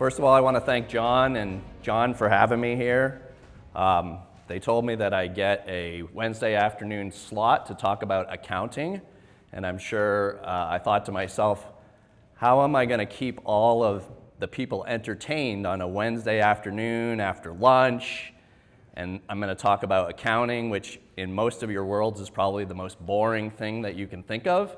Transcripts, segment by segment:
First of all, I want to thank John and John for having me here. They told me that I get a Wednesday afternoon slot to talk about accounting, and I'm sure I thought to myself, how am I going to keep all of the people entertained on a Wednesday afternoon after lunch? And I'm going to talk about accounting, which in most of your worlds is probably the most boring thing that you can think of.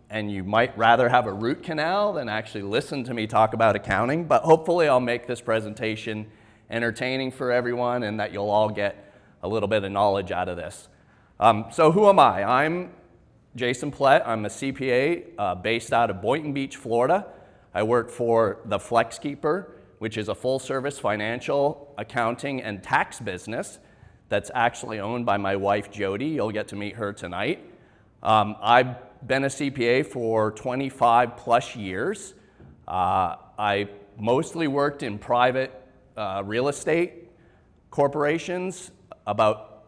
And you might rather have a root canal than actually listen to me talk about accounting, but hopefully I'll make this presentation entertaining for everyone and that you'll all get a little bit of knowledge out of this. So who am I? I'm Jason Plett. I'm a CPA based out of Boynton Beach, Florida. I work for the FlexKeeper, which is a full-service financial, accounting, and tax business that's actually owned by my wife, Jody. You'll get to meet her tonight. I've been a CPA for 25 plus years. I mostly worked in private real estate corporations. About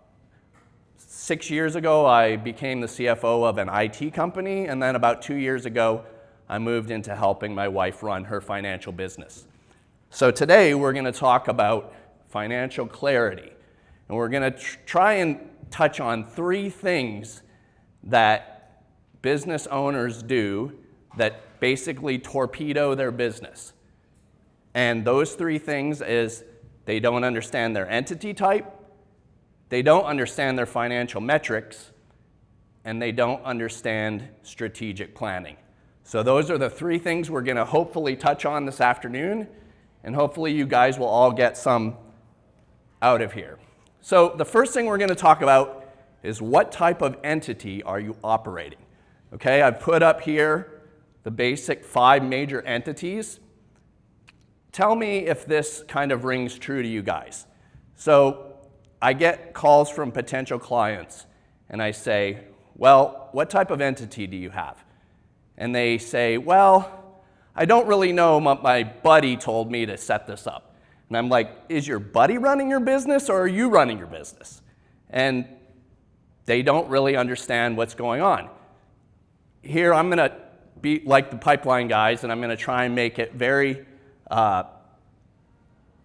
6 years ago, I became the CFO of an IT company, and then about 2 years ago, I moved into helping my wife run her financial business. So today, we're going to talk about financial clarity, and we're going to try and touch on 3 things that business owners do that basically torpedo their business. And those 3 things is they don't understand their entity type, they don't understand their financial metrics, and they don't understand strategic planning. So those are the 3 things we're going to hopefully touch on this afternoon, and hopefully you guys will all get some out of here. So the first thing we're going to talk about is what type of entity are you operating? Okay, I've put up here the basic 5 major entities. Tell me if this kind of rings true to you guys. So I get calls from potential clients and I say, well, what type of entity do you have? And they say, well, I don't really know, my buddy told me to set this up. And I'm like, is your buddy running your business or are you running your business? And they don't really understand what's going on. Here, I'm going to be like the pipeline guys, and I'm going to try and make it very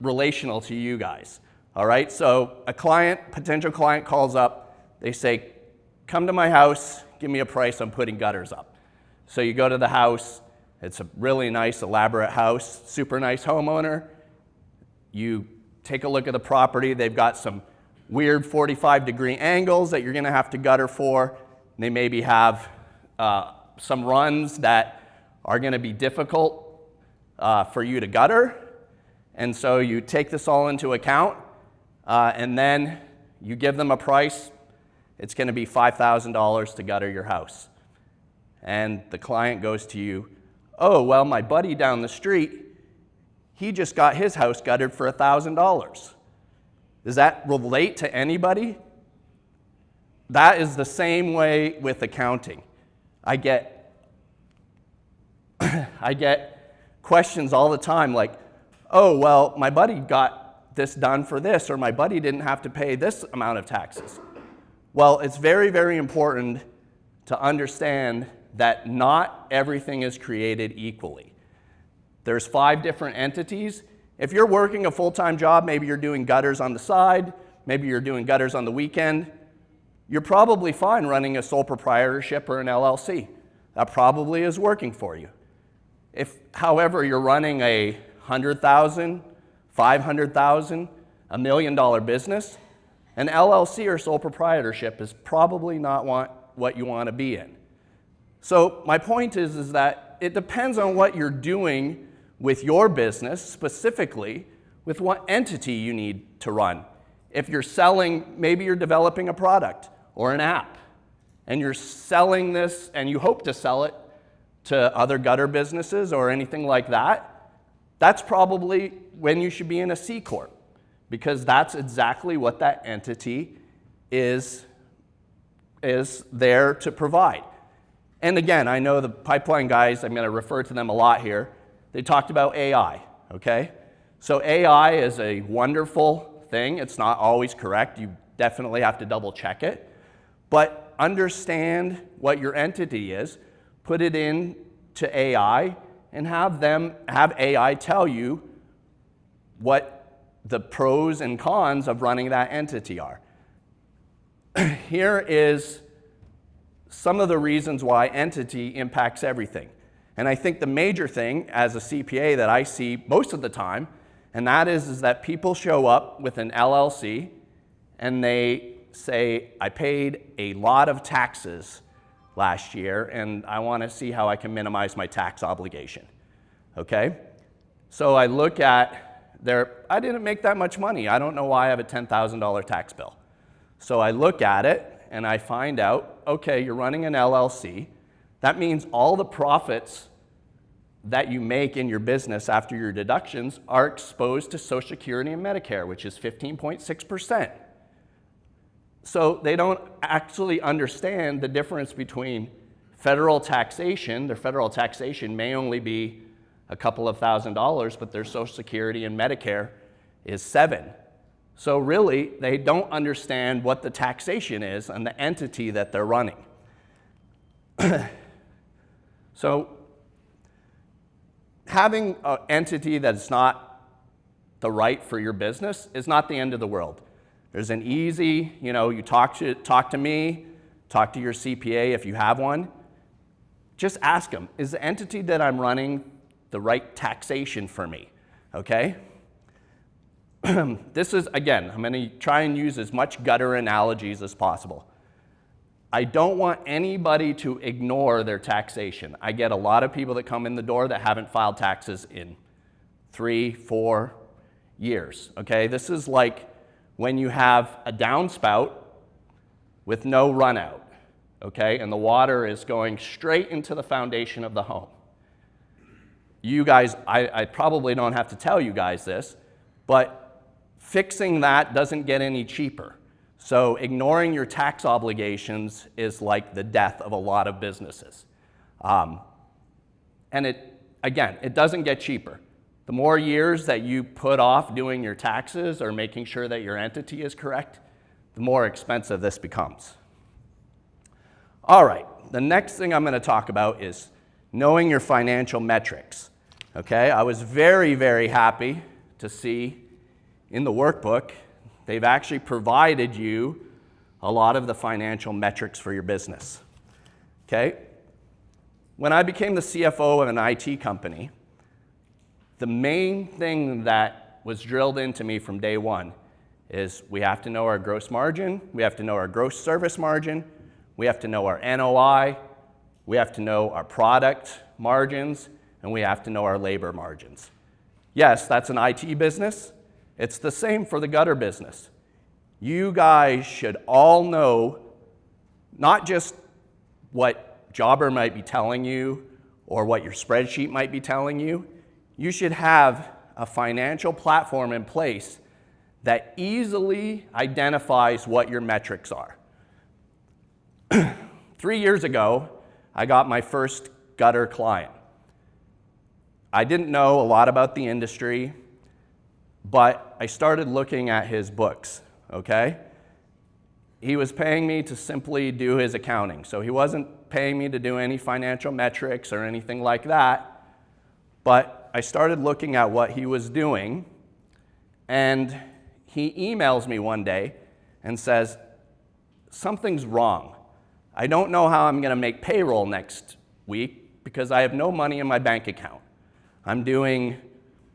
relational to you guys. All right, so a potential client calls up. They say, come to my house, give me a price on putting gutters up. So you go to the house. It's a really nice, elaborate house, super nice homeowner. You take a look at the property. They've got some weird 45-degree angles that you're going to have to gutter for. They maybe have some runs that are going to be difficult for you to gutter. And so you take this all into account, and then you give them a price. It's going to be $5,000 to gutter your house. And the client goes to you, oh, well, my buddy down the street, he just got his house guttered for $1,000. Does that relate to anybody? That is the same way with accounting. I get questions all the time like, oh, well, my buddy got this done for this, or my buddy didn't have to pay this amount of taxes. Well, it's very, very important to understand that not everything is created equally. There's 5 different entities. If you're working a full-time job, maybe you're doing gutters on the side, maybe you're doing gutters on the weekend, you're probably fine running a sole proprietorship or an LLC. That probably is working for you. If, however, you're running a $100,000, $500,000, $1 million business, an LLC or sole proprietorship is probably not what you want to be in. So my point is that it depends on what you're doing with your business, specifically with what entity you need to run. If you're selling, maybe you're developing a product or an app, and you're selling this and you hope to sell it to other gutter businesses or anything like that, that's probably when you should be in a C Corp, because that's exactly what that entity is there to provide. And again, I know the pipeline guys, I'm going to refer to them a lot here. They talked about AI, okay? So AI is a wonderful thing. It's not always correct. You definitely have to double check it. But understand what your entity is, put it into AI, and have AI tell you what the pros and cons of running that entity are. Here is some of the reasons why entity impacts everything. And I think the major thing as a CPA that I see most of the time, and that is that people show up with an LLC and they say, I paid a lot of taxes last year and I want to see how I can minimize my tax obligation. Okay? So I look at I didn't make that much money. I don't know why I have a $10,000 tax bill. So I look at it and I find out, okay, you're running an LLC. That means all the profits that you make in your business after your deductions are exposed to Social Security and Medicare, which is 15.6%. So they don't actually understand the difference between federal taxation. Their federal taxation may only be a couple of $1,000s, but their Social Security and Medicare is $7,000. So really, they don't understand what the taxation is on the entity that they're running. So having an entity that's not the right for your business is not the end of the world. There's an easy, you talk to me, talk to your CPA if you have one. Just ask them, is the entity that I'm running the right taxation for me? Okay? This is, again, I'm going to try and use as much gutter analogies as possible. I don't want anybody to ignore their taxation. I get a lot of people that come in the door that haven't filed taxes in 3-4 years. Okay? This is like when you have a downspout with no run out, okay, and the water is going straight into the foundation of the home. You guys, I probably don't have to tell you guys this, but fixing that doesn't get any cheaper. So ignoring your tax obligations is like the death of a lot of businesses. And it doesn't get cheaper. The more years that you put off doing your taxes or making sure that your entity is correct, the more expensive this becomes. All right, the next thing I'm going to talk about is knowing your financial metrics. Okay, I was very, very happy to see in the workbook, they've actually provided you a lot of the financial metrics for your business. Okay, when I became the CFO of an IT company, the main thing that was drilled into me from day one is we have to know our gross margin, we have to know our gross service margin, we have to know our NOI, we have to know our product margins, and we have to know our labor margins. Yes, that's an IT business. It's the same for the gutter business. You guys should all know not just what Jobber might be telling you or what your spreadsheet might be telling you. You should have a financial platform in place that easily identifies what your metrics are. 3 years ago, I got my first gutter client. I didn't know a lot about the industry, but I started looking at his books, okay? He was paying me to simply do his accounting, so he wasn't paying me to do any financial metrics or anything like that, but I started looking at what he was doing, and he emails me one day and says, something's wrong. I don't know how I'm going to make payroll next week because I have no money in my bank account. I'm doing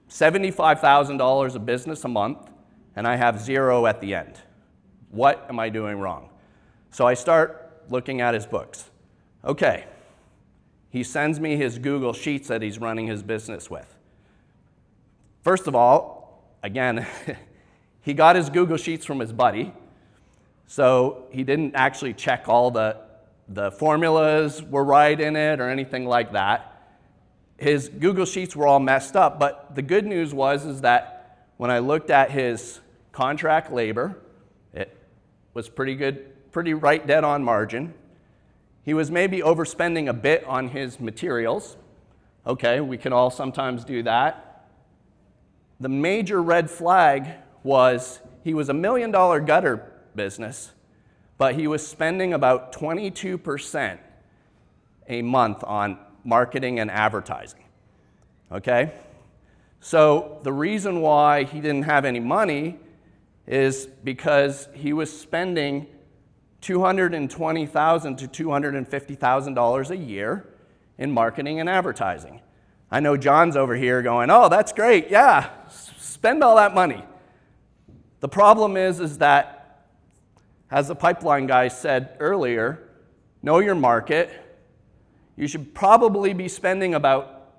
$75,000 of business a month, and I have zero at the end. What am I doing wrong? So I start looking at his books. Okay, he sends me his Google Sheets that he's running his business with. First of all, again, he got his Google Sheets from his buddy, so he didn't actually check all the formulas were right in it or anything like that. His Google Sheets were all messed up, but the good news was that when I looked at his contract labor, it was pretty good, pretty right dead on margin. He was maybe overspending a bit on his materials. Okay, we can all sometimes do that. The major red flag was he was $1 million gutter business, but he was spending about 22% a month on marketing and advertising. okay? So the reason why he didn't have any money is because he was spending $220,000 to $250,000 a year in marketing and advertising. I know John's over here going, oh, that's great, yeah, spend all that money. The problem is that, as the pipeline guy said earlier, know your market. You should probably be spending about,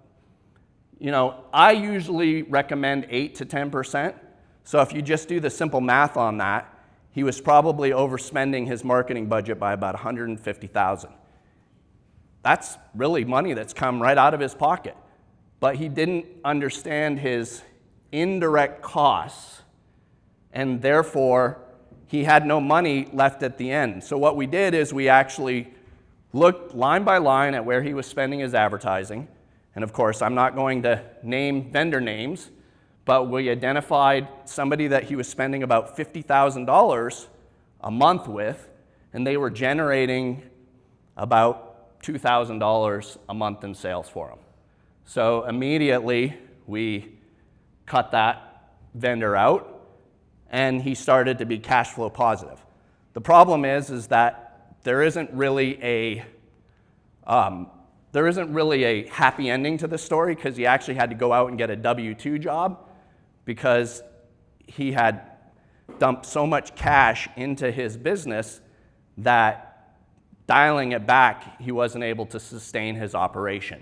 I usually recommend 8 to 10%. So if you just do the simple math on that, he was probably overspending his marketing budget by about $150,000. That's really money that's come right out of his pocket. But he didn't understand his indirect costs, and therefore he had no money left at the end. So what we did is we actually looked line by line at where he was spending his advertising. And of course, I'm not going to name vendor names, but we identified somebody that he was spending about $50,000 a month with, and they were generating about $2,000 a month in sales for him. So immediately we cut that vendor out, and he started to be cash flow positive. The problem is that there isn't really a happy ending to the story, because he actually had to go out and get a W-2 job because he had dumped so much cash into his business that dialing it back, he wasn't able to sustain his operation.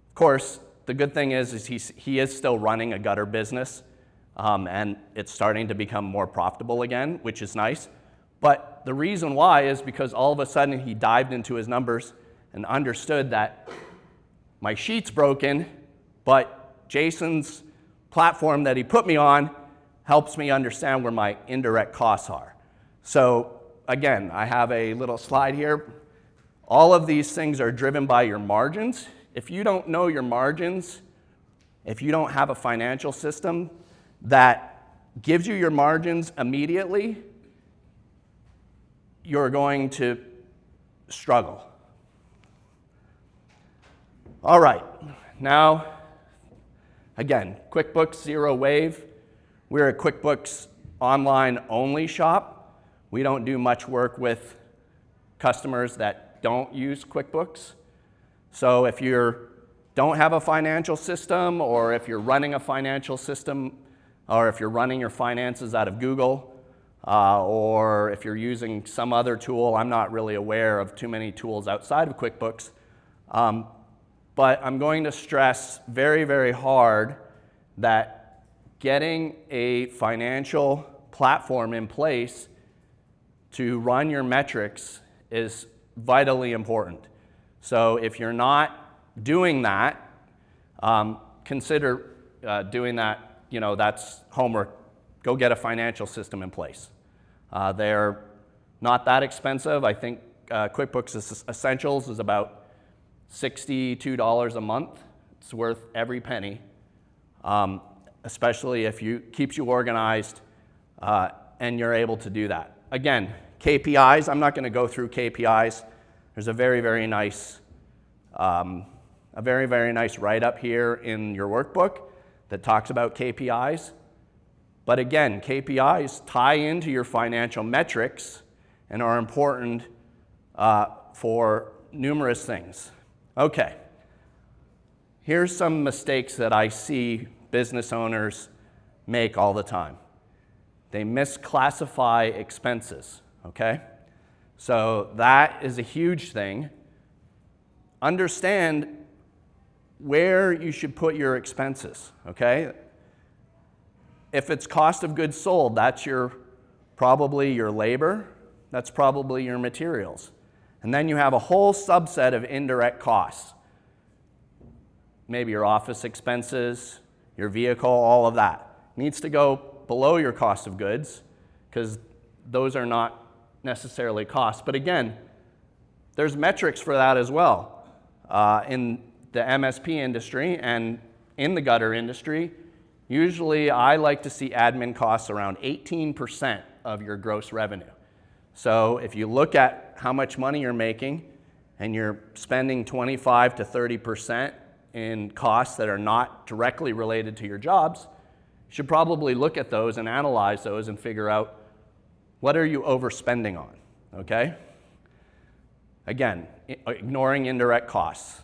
Of course, the good thing is he is still running a gutter business, and it's starting to become more profitable again, which is nice. But the reason why is because all of a sudden he dived into his numbers and understood that my sheet's broken, but Jason's platform that he put me on helps me understand where my indirect costs are. So again, I have a little slide here. All of these things are driven by your margins. If you don't know your margins, if you don't have a financial system that gives you your margins immediately, you're going to struggle. All right, now, again, QuickBooks Zero Wave. We're a QuickBooks online only shop. We don't do much work with customers that don't use QuickBooks. So if you don't have a financial system, or if you're running a financial system, or if you're running your finances out of Google, or if you're using some other tool, I'm not really aware of too many tools outside of QuickBooks. But I'm going to stress very, very hard that getting a financial platform in place to run your metrics is vitally important. So if you're not doing that, consider doing that. That's homework. Go get a financial system in place. They're not that expensive. I think QuickBooks Essentials is about $62 a month. It's worth every penny, especially if keeps you organized and you're able to do that. Again, KPIs, I'm not going to go through KPIs. There's a very, very nice write-up here in your workbook that talks about KPIs. But again, KPIs tie into your financial metrics and are important for numerous things. Okay, here's some mistakes that I see business owners make all the time. They misclassify expenses, okay? So that is a huge thing. Understand where you should put your expenses, okay? If it's cost of goods sold, that's probably your labor, that's probably your materials. And then you have a whole subset of indirect costs. Maybe your office expenses, your vehicle, all of that. Needs to go below your cost of goods, because those are not necessarily costs. But again, there's metrics for that as well. In the MSP industry and in the gutter industry, usually I like to see admin costs around 18% of your gross revenue. So if you look at how much money you're making and you're spending 25 to 30% in costs that are not directly related to your jobs, you should probably look at those and analyze those and figure out what are you overspending on, okay? Again, ignoring indirect costs.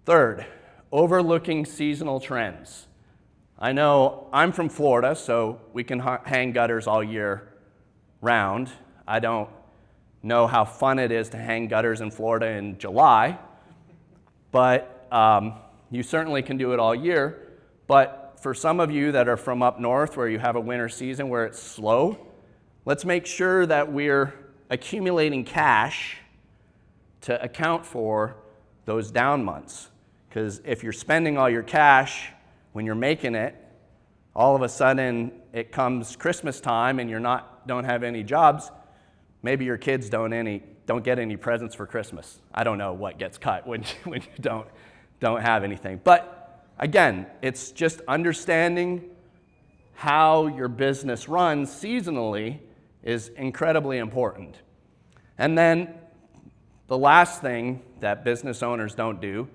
Third, overlooking seasonal trends. I know I'm from Florida, so we can hang gutters all year round. I don't know how fun it is to hang gutters in Florida in July, but you certainly can do it all year. But for some of you that are from up north where you have a winter season where it's slow, let's make sure that we're accumulating cash to account for those down months. Because if you're spending all your cash when you're making it, all of a sudden it comes Christmas time and don't have any jobs, maybe your kids don't get any presents for Christmas. I don't know what gets cut when you don't have anything. But again, it's just understanding how your business runs seasonally is incredibly important. And then the last thing that business owners don't do,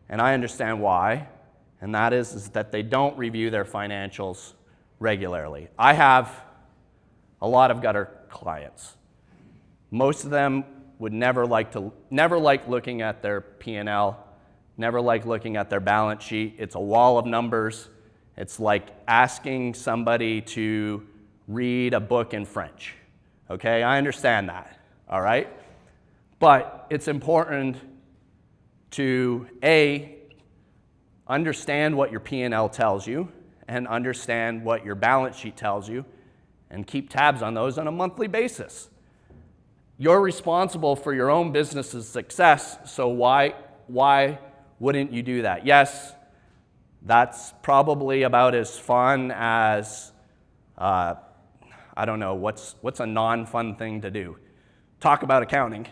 and I understand why, and that is that they don't review their financials regularly. I have a lot of gutter clients. Most of them would never like looking at their P&L, never like looking at their balance sheet. It's a wall of numbers. It's like asking somebody to read a book in French. Okay, I understand that, all right? But it's important to, A, understand what your P&L tells you and understand what your balance sheet tells you and keep tabs on those on a monthly basis. You're responsible for your own business's success, so why wouldn't you do that? Yes, that's probably about as fun as, I don't know, what's a non-fun thing to do? Talk about accounting.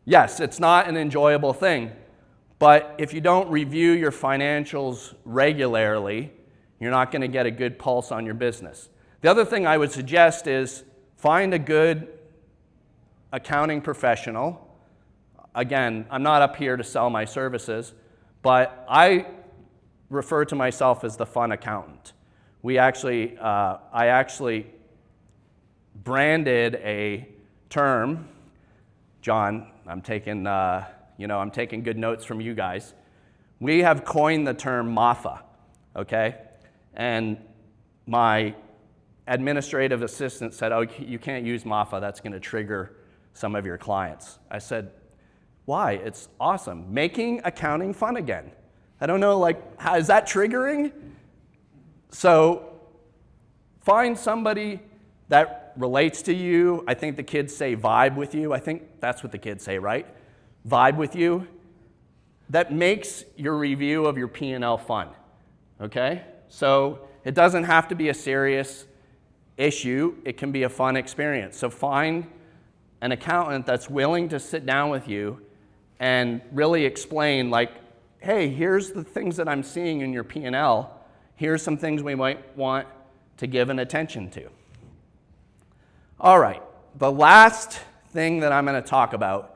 Yes, it's not an enjoyable thing, but if you don't review your financials regularly, you're not going to get a good pulse on your business. The other thing I would suggest is find a good accounting professional. Again, I'm not up here to sell my services, but I refer to myself as the fun accountant. I actually branded a term. John, I'm taking good notes from you guys. We have coined the term MAFA, okay? And my administrative assistant said, "Oh, you can't use MAFA. That's going to trigger some of your clients." I said, "Why? It's awesome. Making accounting fun again." I don't know, is that triggering? So find somebody that relates to you. I think the kids say vibe with you. I think that's what the kids say, right? Vibe with you. That makes your review of your P&L fun, okay? So it doesn't have to be a serious issue. It can be a fun experience. So find an accountant that's willing to sit down with you and really explain, hey, here's the things that I'm seeing in your P&L. Here's some things we might want to give an attention to. All right, the last thing that I'm going to talk about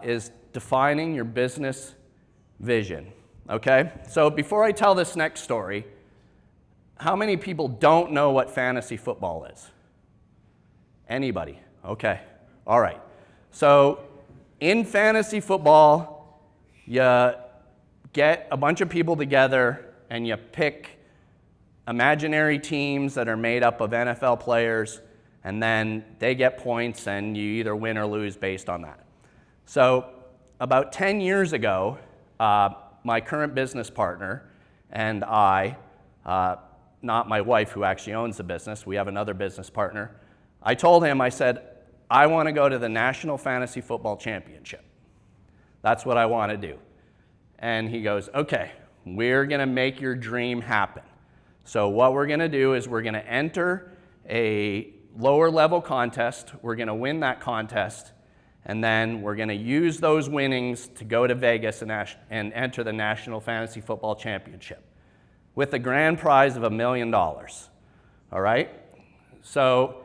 is defining your business vision, okay? So before I tell this next story, how many people don't know what fantasy football is? Anybody? Okay, all right. So in fantasy football, you get a bunch of people together and you pick imaginary teams that are made up of NFL players, and then they get points and you either win or lose based on that. So about 10 years ago, my current business partner and I, not my wife who actually owns the business, we have another business partner, I told him, I said, I want to go to the National Fantasy Football Championship. That's what I want to do. And he goes, okay, we're going to make your dream happen. So what we're going to do is we're going to enter a lower level contest. We're going to win that contest. And then we're going to use those winnings to go to Vegas and enter the National Fantasy Football Championship with a grand prize of $1 million. All right? So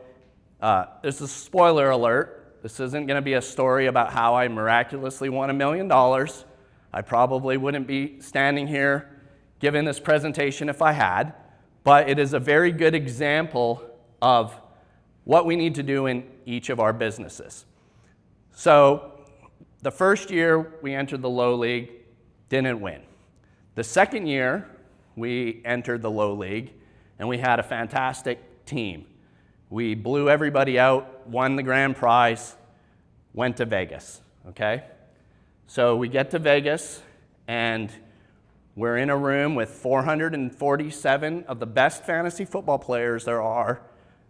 this is a spoiler alert. This isn't going to be a story about how I miraculously won $1 million. I probably wouldn't be standing here giving this presentation if I had, but it is a very good example of what we need to do in each of our businesses. So the first year we entered the low league, didn't win. The second year we entered the low league, and we had a fantastic team. We blew everybody out, won the grand prize, went to Vegas, okay? So we get to Vegas, and we're in a room with 447 of the best fantasy football players there are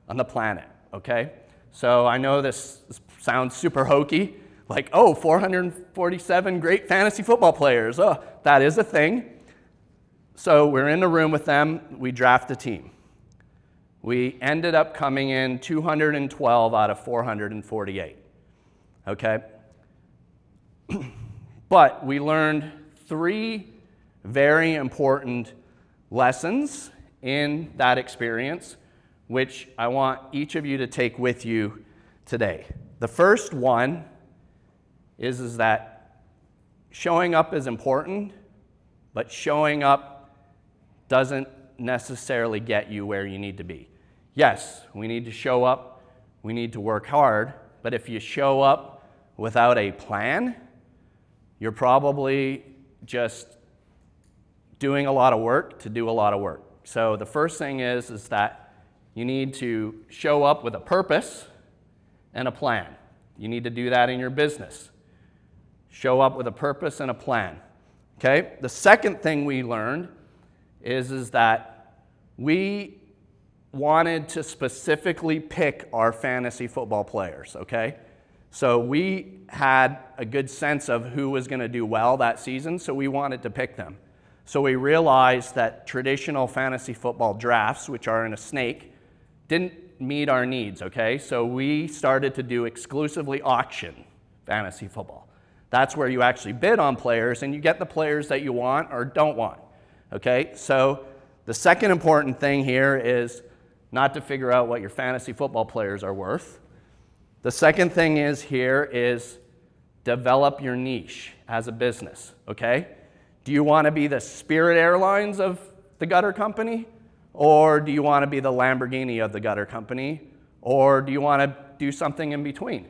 on the planet, okay? So I know this sounds super hokey, like, oh, 447 great fantasy football players. Oh, that is a thing. So we're in the room with them, we draft a team. We ended up coming in 212 out of 448, okay? But we learned 3 very important lessons in that experience, which I want each of you to take with you today. The first one is that showing up is important, but showing up doesn't necessarily get you where you need to be. Yes, we need to show up, we need to work hard, but if you show up without a plan, you're probably just doing a lot of work to do a lot of work. So the first thing is that you need to show up with a purpose and a plan. You need to do that in your business. Show up with a purpose and a plan. Okay? The second thing we learned is that we wanted to specifically pick our fantasy football players, okay? So we had a good sense of who was going to do well that season, so we wanted to pick them. So we realized that traditional fantasy football drafts, which are in a snake, didn't meet our needs, okay? So we started to do exclusively auction fantasy football. That's where you actually bid on players and you get the players that you want or don't want, okay? So the second important thing here is not to figure out what your fantasy football players are worth. The second thing is develop your niche as a business, okay? Do you want to be the Spirit Airlines of the gutter company? Or do you want to be the Lamborghini of the gutter company? Or do you want to do something in between?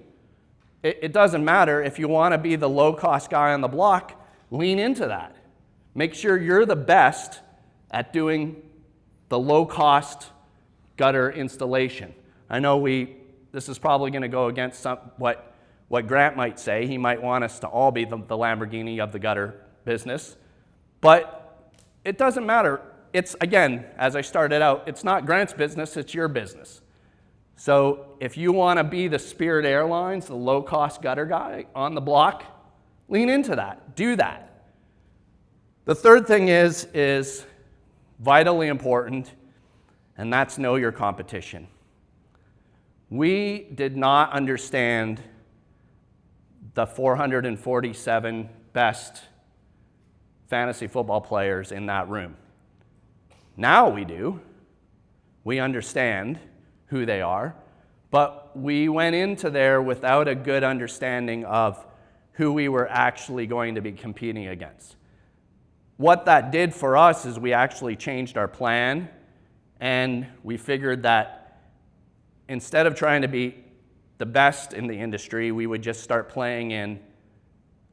It doesn't matter. If you want to be the low-cost guy on the block, lean into that. Make sure you're the best at doing the low-cost gutter installation. I know this is probably going to go against what Grant might say. He might want us to all be the Lamborghini of the gutter business. But it doesn't matter. It's, again, as I started out, it's not Grant's business, it's your business. So if you want to be the Spirit Airlines, the low-cost gutter guy on the block, lean into that. Do that. The third thing is vitally important, and that's know your competition. We did not understand the 447 best fantasy football players in that room. Now we do. We understand who they are, but we went into there without a good understanding of who we were actually going to be competing against. What that did for us is we actually changed our plan, and we figured that instead of trying to be the best in the industry, we would just start playing in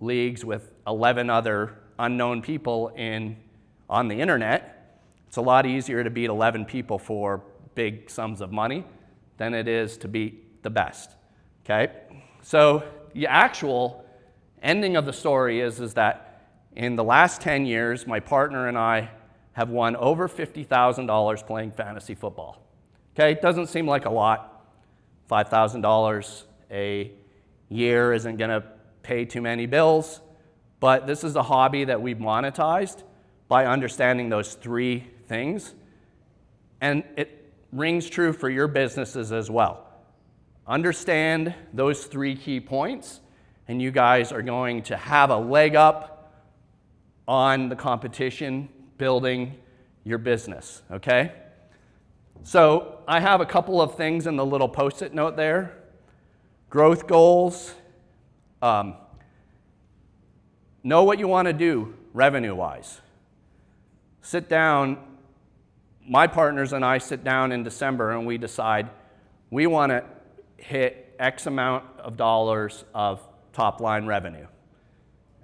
leagues with 11 other unknown people on the internet. It's a lot easier to beat 11 people for big sums of money than it is to beat the best, okay? So the actual ending of the story is that in the last 10 years, my partner and I have won over $50,000 playing fantasy football, okay? It doesn't seem like a lot. $5,000 a year isn't gonna pay too many bills, but this is a hobby that we've monetized by understanding those 3 things, and it rings true for your businesses as well. Understand those 3 key points, and you guys are going to have a leg up on the competition building your business, okay? So I have a couple of things in the little Post-it note there. Growth goals. Know what you want to do revenue-wise. Sit down. My partners and I sit down in December and we decide we want to hit X amount of dollars of top-line revenue.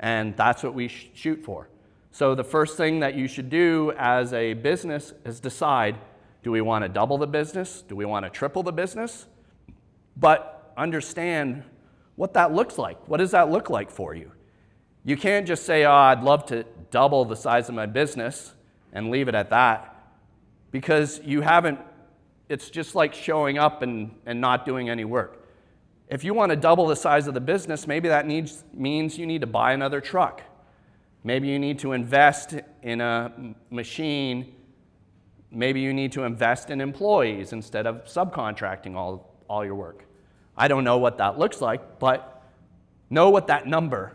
And that's what we shoot for. So the first thing that you should do as a business is decide, do we want to double the business? Do we want to triple the business? But understand what that looks like. What does that look like for you? You can't just say, oh, I'd love to double the size of my business and leave it at that, because you haven't, it's just like showing up and not doing any work. If you want to double the size of the business, maybe that means you need to buy another truck. Maybe you need to invest in a machine. Maybe you need to invest in employees instead of subcontracting all your work. I don't know what that looks like, but know what that number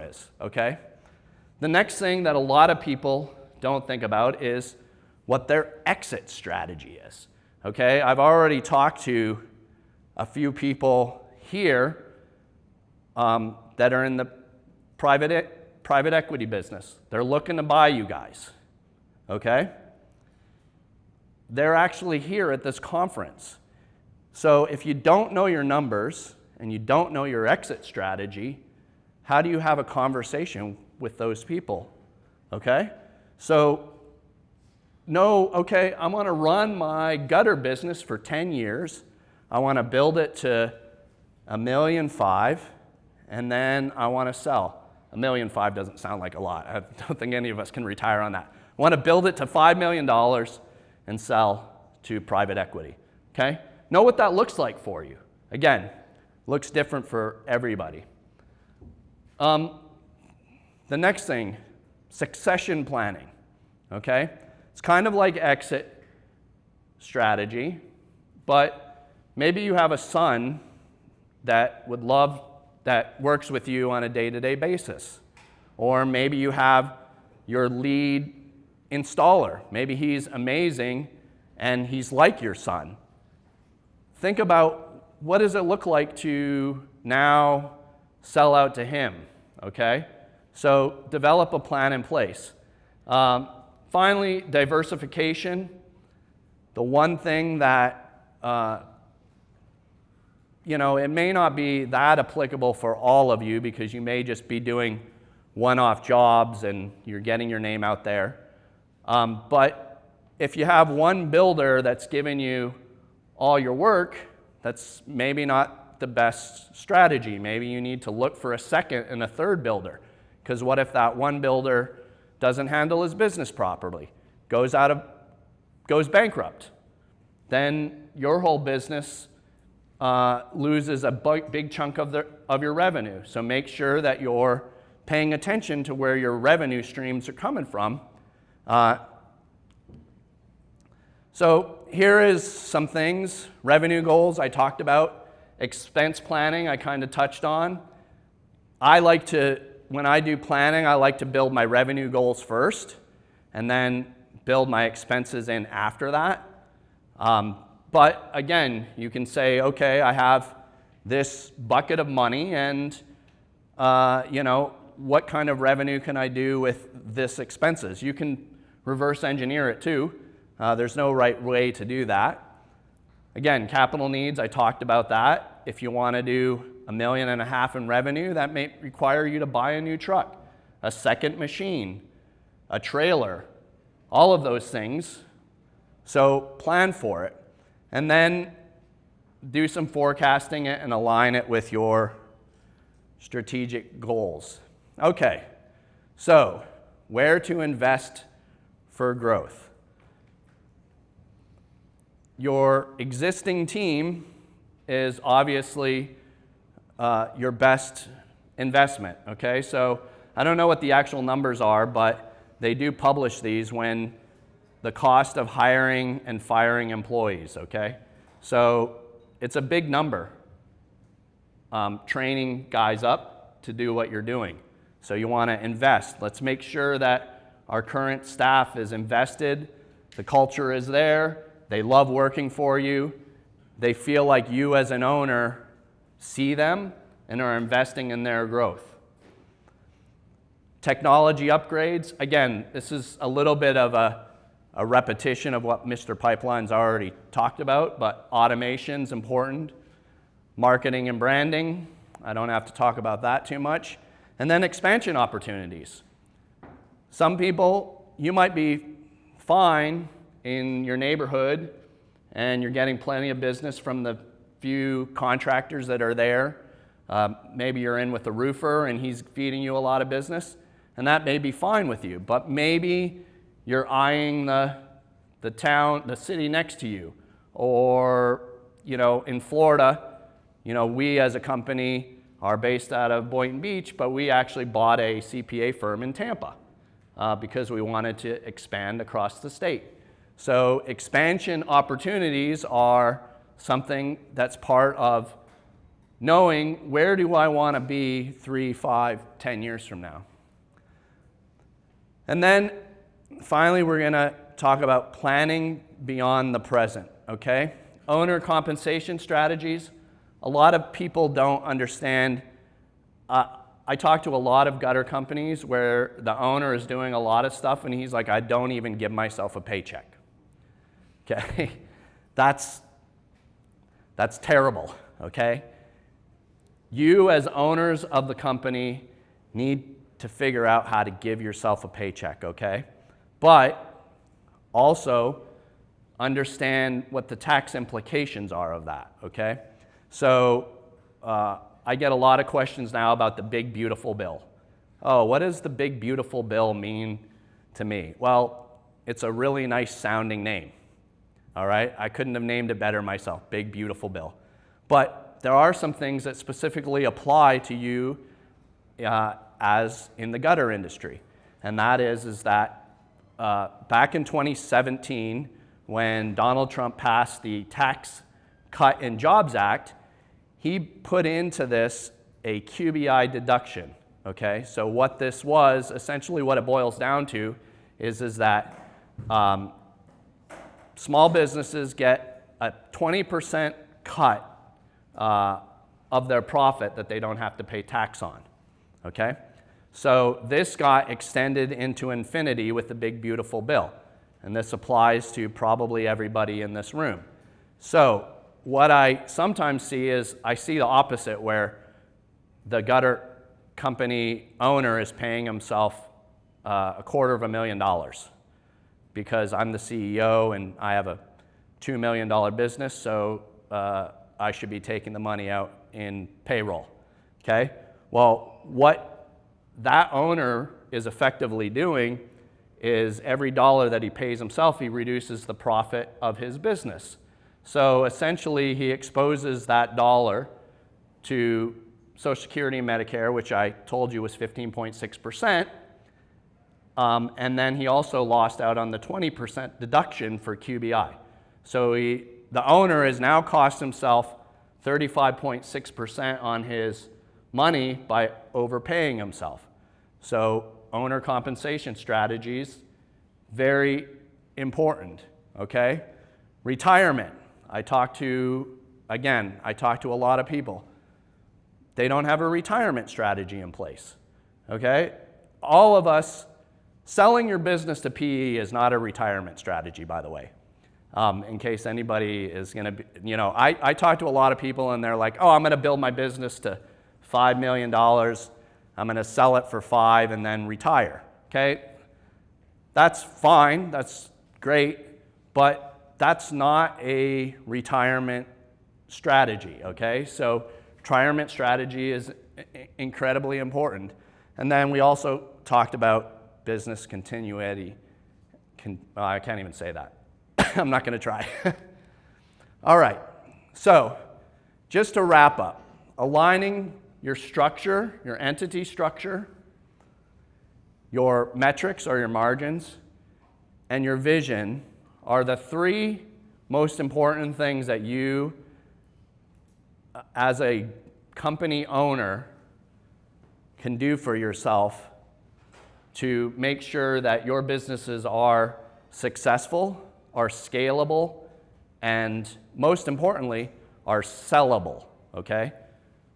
is, okay? The next thing that a lot of people don't think about is what their exit strategy is, okay? I've already talked to a few people here that are in the private equity business. They're looking to buy you guys, okay? They're actually here at this conference. So if you don't know your numbers and you don't know your exit strategy, how do you have a conversation with those people, okay? So know, okay, I want to run my gutter business for 10 years. I want to build it to $1.5 million, and then I want to sell. $1.5 million doesn't sound like a lot. I don't think any of us can retire on that. I want to build it to $5 million and sell to private equity, okay? Know what that looks like for you. Again, looks different for everybody. The next thing, succession planning, okay? It's kind of like exit strategy, but maybe you have a son that works with you on a day-to-day basis. Or maybe you have your lead installer. Maybe he's amazing and he's like your son. Think about, what does it look like to now sell out to him, okay? So develop a plan in place. Finally, diversification. The one thing that, it may not be that applicable for all of you because you may just be doing one-off jobs and you're getting your name out there. But if you have one builder that's giving you all your work, that's maybe not the best strategy. Maybe you need to look for a second and a third builder, because what if that one builder doesn't handle his business properly, goes bankrupt? Then your whole business loses a big chunk of your revenue. So make sure that you're paying attention to where your revenue streams are coming from. So here is some things. Revenue goals I talked about. Expense planning I kind of touched on. When I do planning, I like to build my revenue goals first and then build my expenses in after that. But again, you can say, okay, I have this bucket of money and what kind of revenue can I do with this expenses? You can reverse engineer it too. There's no right way to do that. Again, capital needs, I talked about that. If you want to do $1.5 million in revenue, that may require you to buy a new truck, a second machine, a trailer, all of those things. So plan for it. And then do some forecasting it and align it with your strategic goals. Okay, so where to invest for growth? Your existing team is obviously your best investment, okay? So I don't know what the actual numbers are, but they do publish these when the cost of hiring and firing employees, okay? So it's a big number, training guys up to do what you're doing. So you want to invest. Let's make sure that our current staff is invested, the culture is there, they love working for you, they feel like you as an owner see them and are investing in their growth. Technology upgrades, again, this is a little bit of a repetition of what Mr. Pipeline's already talked about, but automation's important. Marketing and branding, I don't have to talk about that too much. And then expansion opportunities. Some people, you might be fine in your neighborhood and you're getting plenty of business from the few contractors that are there. Maybe you're in with a roofer and he's feeding you a lot of business, and that may be fine with you, but maybe you're eyeing the town, the city next to you, or in Florida, we as a company are based out of Boynton Beach, but we actually bought a CPA firm in Tampa because we wanted to expand across the state. So expansion opportunities are something that's part of knowing where do I want to be 3, 5, 10 years from now. And then finally, we're going to talk about planning beyond the present, okay? Owner compensation strategies. A lot of people don't understand. I talk to a lot of gutter companies where the owner is doing a lot of stuff and he's like, I don't even give myself a paycheck. Okay? That's terrible, okay? You as owners of the company need to figure out how to give yourself a paycheck, okay? But also understand what the tax implications are of that, okay? So I get a lot of questions now about the big beautiful bill. Oh, what does the big beautiful bill mean to me? Well, it's a really nice sounding name, all right? I couldn't have named it better myself, big beautiful bill. But there are some things that specifically apply to you as in the gutter industry. And that is that back in 2017, when Donald Trump passed the Tax Cut and Jobs Act, he put into this a QBI deduction, okay? So what this was, essentially what it boils down to is that small businesses get a 20% cut of their profit that they don't have to pay tax on, okay? So this got extended into infinity with the big beautiful bill. And this applies to probably everybody in this room. So what I sometimes see is I see the opposite, where the gutter company owner is paying himself $250,000 because I'm the CEO and I have a $2 million business, so I should be taking the money out in payroll, okay? Well, what that owner is effectively doing is every dollar that he pays himself, he reduces the profit of his business. So essentially, he exposes that dollar to Social Security and Medicare, which I told you was 15.6%, and then he also lost out on the 20% deduction for QBI. So the owner has now cost himself 35.6% on his money by overpaying himself. So owner compensation strategies, very important, okay? Retirement. I talk to a lot of people. They don't have a retirement strategy in place, okay? All of us, selling your business to PE is not a retirement strategy, by the way. In case anybody is gonna be, I talk to a lot of people and they're like, oh, I'm gonna build my business to $5 million, I'm going to sell it for $5 and then retire, okay? That's fine, that's great, but that's not a retirement strategy, okay? So retirement strategy is incredibly important. And then we also talked about business continuity. I can't even say that. I'm not going to try. All right, so just to wrap up, aligning your structure, your entity structure, your metrics or your margins, and your vision are the three most important things that you, as a company owner, can do for yourself to make sure that your businesses are successful, are scalable, and most importantly, are sellable, okay?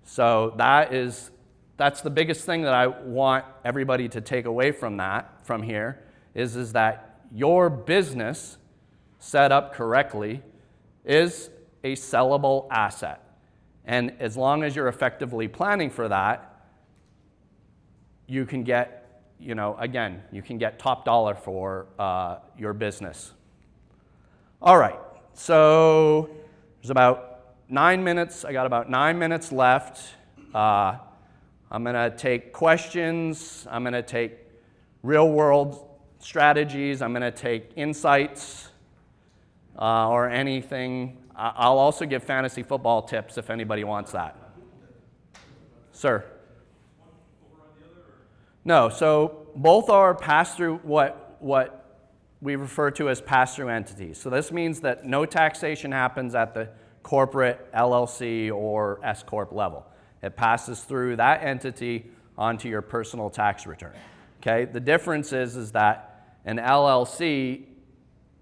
So that's the biggest thing that I want everybody to take away from here is that your business set up correctly is a sellable asset. And as long as you're effectively planning for that, you can get, again, you can get top dollar for your business. All right, so there's about 9 minutes. I got about 9 minutes left. I'm going to take questions. I'm going to take real world strategies. I'm going to take insights or anything. I'll also give fantasy football tips if anybody wants that. Sir? No, so both are pass-through, what we refer to as pass-through entities. So this means that no taxation happens at the corporate LLC or S Corp level. It passes through that entity onto your personal tax return. Okay, the difference is that an LLC,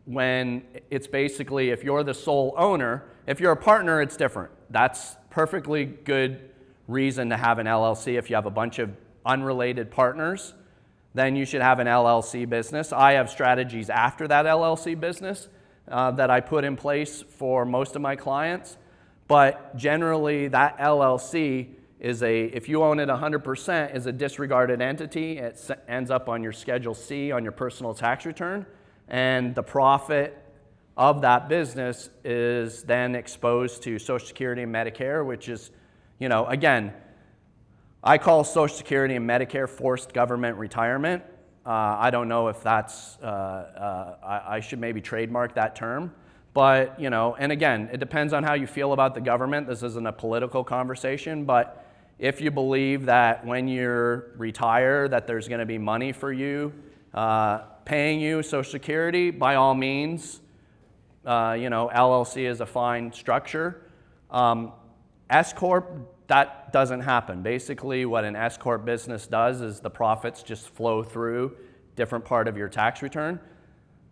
when it's basically, if you're the sole owner, if you're a partner, it's different. That's perfectly good reason to have an LLC. If you have a bunch of unrelated partners, then you should have an LLC business. I have strategies after that LLC business that I put in place for most of my clients. But generally, that LLC is if you own it 100%, is a disregarded entity. It ends up on your Schedule C on your personal tax return. And the profit of that business is then exposed to Social Security and Medicare, which is, again, I call Social Security and Medicare forced government retirement. I don't know if that's, I should maybe trademark that term. But, and again, it depends on how you feel about the government. This isn't a political conversation, but if you believe that when you're retired that there's going to be money for you, paying you Social Security, by all means, LLC is a fine structure. S Corp, that doesn't happen. Basically, what an S Corp business does is the profits just flow through different part of your tax return.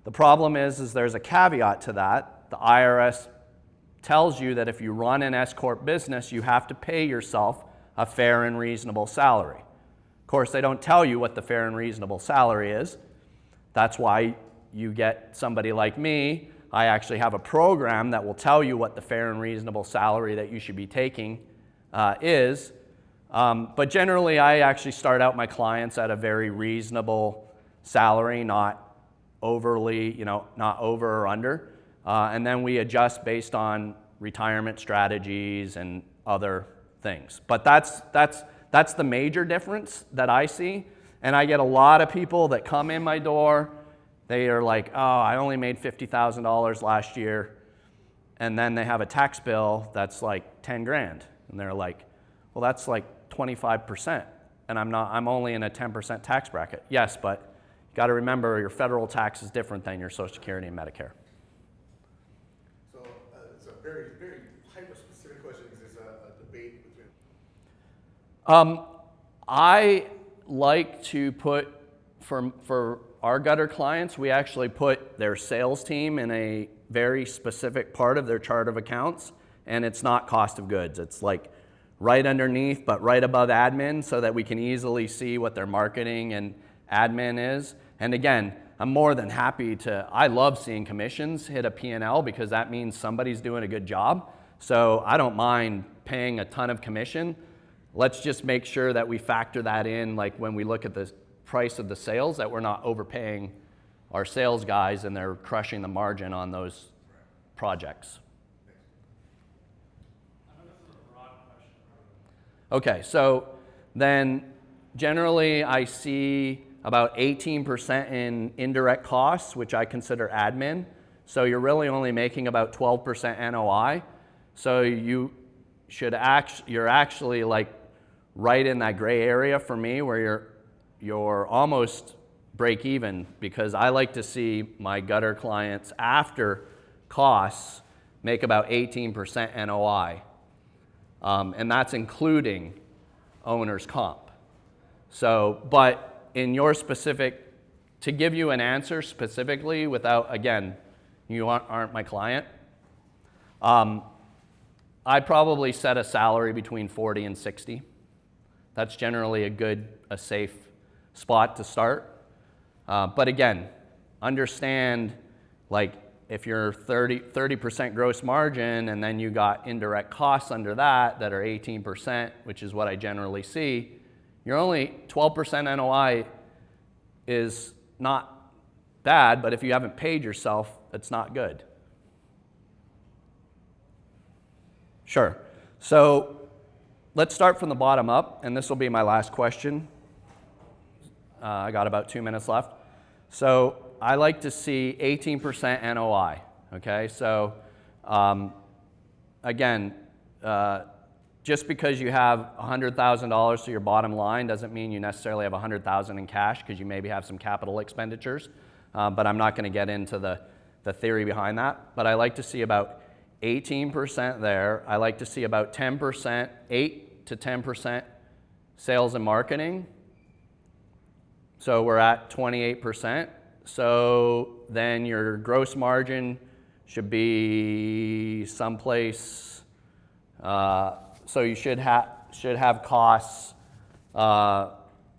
The problem is there's a caveat to that. The IRS tells you that if you run an S Corp business, you have to pay yourself a fair and reasonable salary. Of course, they don't tell you what the fair and reasonable salary is. That's why you get somebody like me. I actually have a program that will tell you what the fair and reasonable salary that you should be taking is. But generally, I actually start out my clients at a very reasonable salary, not overly, not over or under. And then we adjust based on retirement strategies and other things. But that's the major difference that I see. And I get a lot of people that come in my door. They are like, oh, I only made $50,000 last year. And then they have a tax bill that's like 10 grand. And they're like, well, that's like 25%. And I'm only in a 10% tax bracket. Yes, but you got to remember your federal tax is different than your Social Security and Medicare. So it's a very, very hyper-specific question because there's a debate between... I like to put, for our gutter clients, we actually put their sales team in a very specific part of their chart of accounts, and it's not cost of goods. It's like right underneath, but right above admin, so that we can easily see what their marketing and admin is. And again, I'm more than happy I love seeing commissions hit a P&L because that means somebody's doing a good job. So I don't mind paying a ton of commission. Let's just make sure that we factor that in, like when we look at the price of the sales, that we're not overpaying our sales guys and they're crushing the margin on those projects. Okay, so then generally I see about 18% in indirect costs, which I consider admin. So you're really only making about 12% NOI. So you're actually like right in that gray area for me where you're almost break even, because I like to see my gutter clients after costs make about 18% NOI. And that's including owner's comp. So, but in your specific, to give you an answer specifically without, again, you aren't my client, I'd probably set a salary between 40 and 60. That's generally a safe spot to start. But again, understand, like, if you're 30% gross margin and then you got indirect costs under that are 18%, which is what I generally see, you're only 12% NOI is not bad, but if you haven't paid yourself, it's not good. Sure. So let's start from the bottom up, and this will be my last question. I got about 2 minutes left. So I like to see 18% NOI, okay? So again, just because you have $100,000 to your bottom line doesn't mean you necessarily have $100,000 in cash, because you maybe have some capital expenditures, but I'm not going to get into the theory behind that. But I like to see about 18% there. I like to see about 10%, 8 to 10% sales and marketing. So we're at 28%. So then your gross margin should be someplace, so you should have costs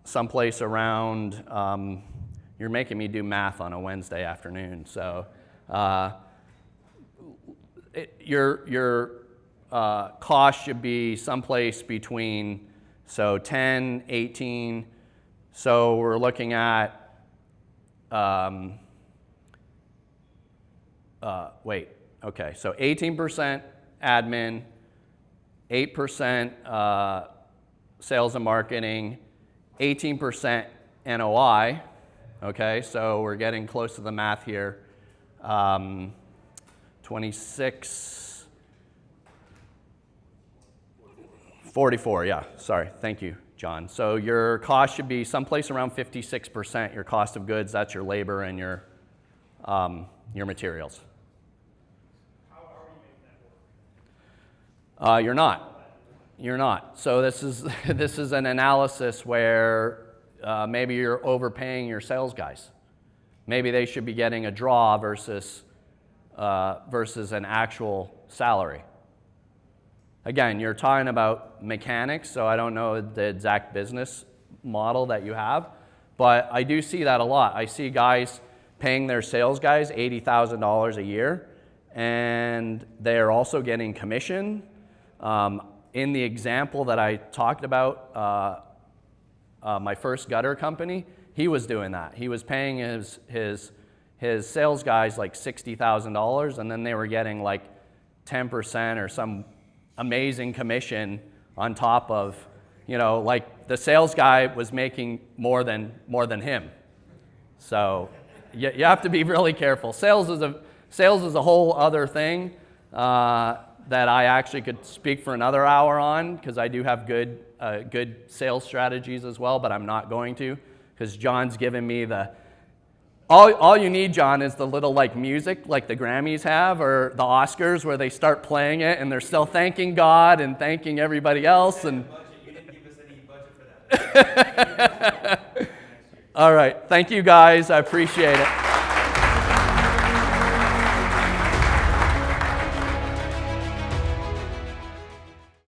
someplace around, you're making me do math on a Wednesday afternoon. So your cost should be someplace between, so 10, 18, so we're looking at, so 18% admin, 8% sales and marketing, 18% NOI, okay, so we're getting close to the math here. 26, 44, yeah, sorry, thank you, John. So your cost should be someplace around 56%, your cost of goods, that's your labor and your materials. How are we making that work? You're not. So this is an analysis where maybe you're overpaying your sales guys. Maybe they should be getting a draw versus an actual salary. Again, you're talking about mechanics, so I don't know the exact business model that you have, but I do see that a lot. I see guys paying their sales guys $80,000 a year, and they're also getting commission. In the example that I talked about, my first gutter company, he was doing that. He was paying his sales guys like $60,000, and then they were getting like 10% or some amazing commission on top of, like the sales guy was making more than him. So you have to be really careful. Sales is a whole other thing that I actually could speak for another hour on, because I do have good sales strategies as well, but I'm not going to, because John's given me all you need, John, is the little like music like the Grammys have or the Oscars, where they start playing it and they're still thanking God and thanking everybody else. And You didn't give us any budget for that. all right, thank you guys, I appreciate it.